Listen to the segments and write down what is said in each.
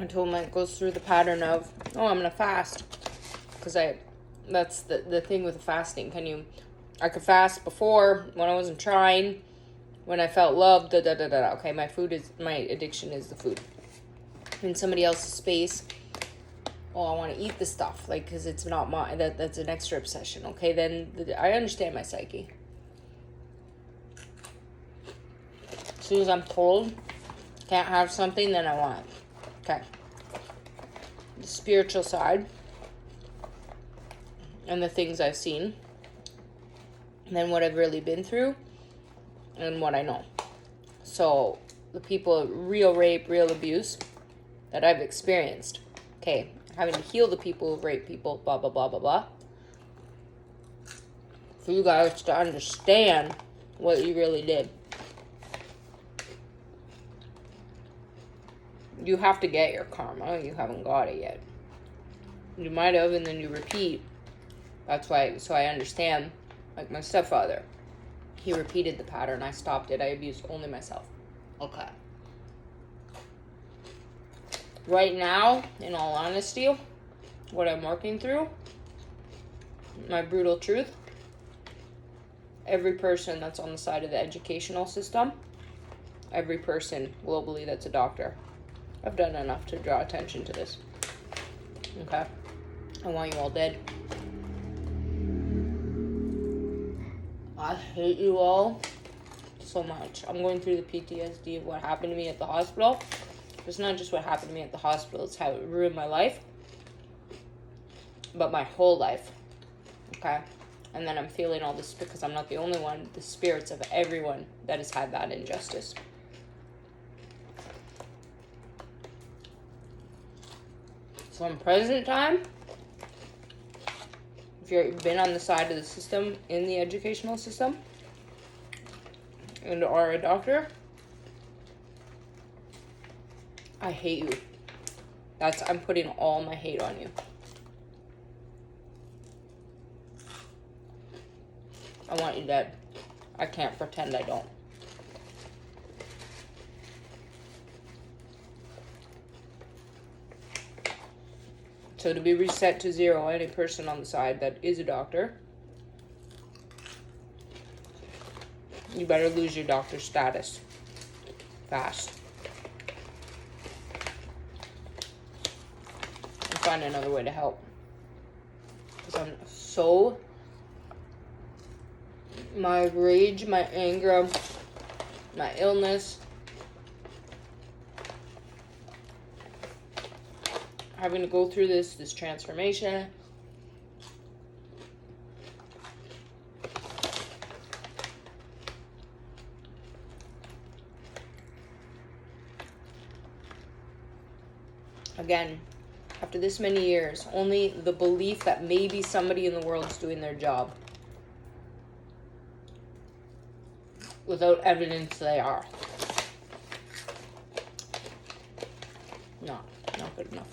I told him it goes through the pattern of, oh, I'm going to fast. Because that's the thing with fasting. I could fast before when I wasn't trying, when I felt loved, Okay, my addiction is the food. In somebody else's space, oh, I want to eat the stuff, like, because it's not mine. That's an extra obsession. Okay, then I understand my psyche. As soon as I'm told can't have something, then I want it. Okay. The spiritual side and the things I've seen, and then what I've really been through, and what I know. So the people, real rape, real abuse that I've experienced. Okay, having to heal the people who rape people, blah, blah, blah, blah, blah. For you guys to understand what you really did. You have to get your karma. You haven't got it yet. You might have, and then you repeat. That's why, so I understand. Like my stepfather, he repeated the pattern. I stopped it. I abused only myself. Okay. Right now, in all honesty, what I'm working through, my brutal truth, every person that's on the side of the educational system, every person globally that's a doctor, I've done enough to draw attention to this. Okay? I want you all dead. I hate you all so much. I'm going through the PTSD of what happened to me at the hospital. It's not just what happened to me at the hospital, it's how it ruined my life. But my whole life. Okay? And then I'm feeling all this because I'm not the only one, the spirits of everyone that has had that injustice. So in present time, if you've been on the side of the system in the educational system and are a doctor, I hate you. I'm putting all my hate on you. I want you dead. I can't pretend I don't. So to be reset to zero, any person on the side that is a doctor, you better lose your doctor status fast. And find another way to help. Because I'm so... my rage, my anger, my illness, having to go through this transformation. Again, after this many years, only the belief that maybe somebody in the world's doing their job. Without evidence they are. Not good enough.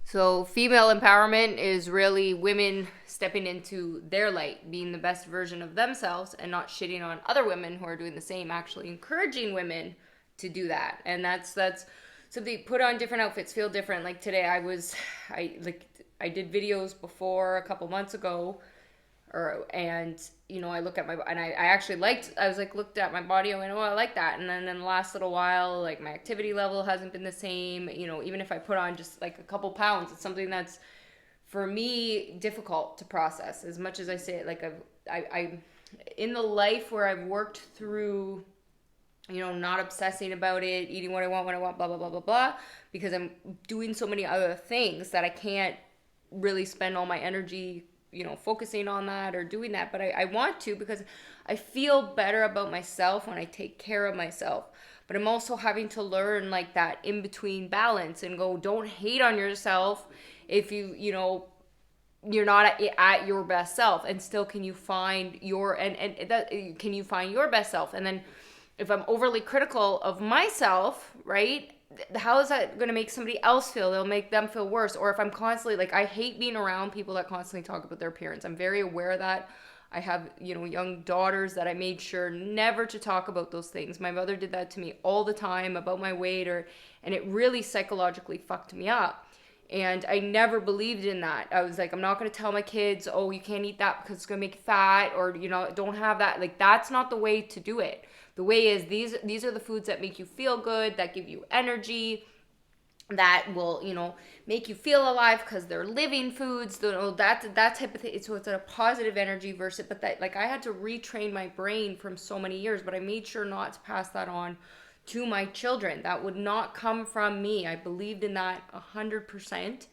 So female empowerment is really women stepping into their light, being the best version of themselves and not shitting on other women who are doing the same, actually encouraging women to do that. And that's something, put on different outfits, feel different. Like today I did videos before a couple months ago, I look at my, and I actually looked at my body, I went, oh, I like that. And then in the last little while, like my activity level hasn't been the same, even if I put on just like a couple pounds, it's something that's for me difficult to process. As much as I say it, like I in the life where I've worked through, not obsessing about it, eating what I want when I want, blah, blah, blah, blah, blah, because I'm doing so many other things that I can't really spend all my energy focusing on that or doing that, but I want to, because I feel better about myself when I take care of myself. But I'm also having to learn like that in between balance and go, don't hate on yourself if you're not at your best self, and still can you find can you find your best self? And then if I'm overly critical of myself, right, how is that going to make somebody else feel? It'll make them feel worse. Or if I'm constantly, like, I hate being around people that constantly talk about their appearance. I'm very aware of that. I have, young daughters that I made sure never to talk about those things. My mother did that to me all the time about my weight, and it really psychologically fucked me up. And I never believed in that. I was like, I'm not going to tell my kids, oh, you can't eat that because it's going to make you fat, or, don't have that. Like, that's not the way to do it. The way is these are the foods that make you feel good, that give you energy, that will, make you feel alive because they're living foods. That type of thing. So it's a positive energy versus, but that, like, I had to retrain my brain from so many years, but I made sure not to pass that on to my children. That would not come from me. I believed in that 100%,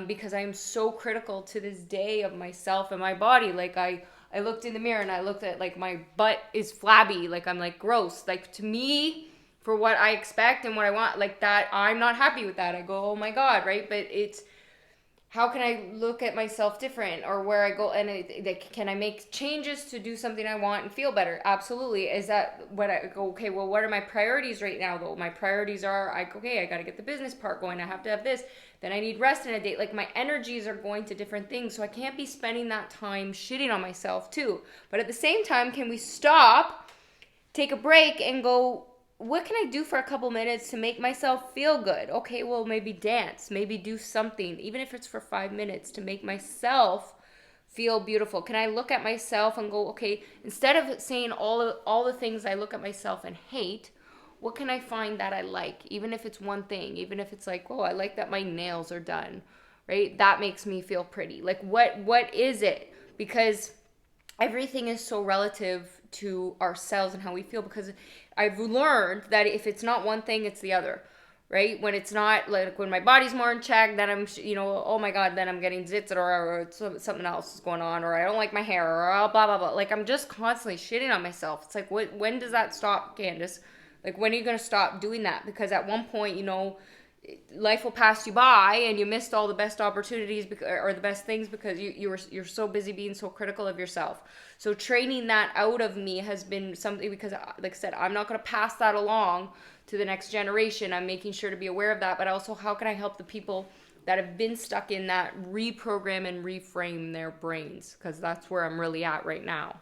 because I am so critical to this day of myself and my body. Like, I looked in the mirror and I looked at, like, my butt is flabby. Like, I'm like, gross. Like, to me, for what I expect and what I want, like, that, I'm not happy with that. I go, oh my God, right? But it's, how can I look at myself different, or where I go, and can I make changes to do something I want and feel better? Absolutely. Is that what I go, okay, well, what are my priorities right now, though? My priorities are, okay, I got to get the business part going. I have to have this. Then I need rest in a day. Like, my energies are going to different things. So I can't be spending that time shitting on myself too. But at the same time, can we stop, take a break, and go, what can I do for a couple minutes to make myself feel good? Okay, well, maybe dance, maybe do something, even if it's for 5 minutes, to make myself feel beautiful. Can I look at myself and go, okay, instead of saying all the things I look at myself and hate, what can I find that I like? Even if it's one thing, even if it's like, oh, I like that my nails are done, right? That makes me feel pretty. Like, what is it? Because everything is so relative to ourselves and how we feel, because I've learned that if it's not one thing, it's the other, right? When it's not, like, when my body's more in check, then I'm, oh my God, then I'm getting zits, or something else is going on, or I don't like my hair, or blah, blah, blah. Like, I'm just constantly shitting on myself. It's like, when does that stop, Candace? Like, when are you going to stop doing that? Because at one point, life will pass you by and you missed all the best opportunities or the best things because you're so busy being so critical of yourself. So training that out of me has been something, because, like I said, I'm not going to pass that along to the next generation. I'm making sure to be aware of that, but also, how can I help the people that have been stuck in that reprogram and reframe their brains? Because that's where I'm really at right now.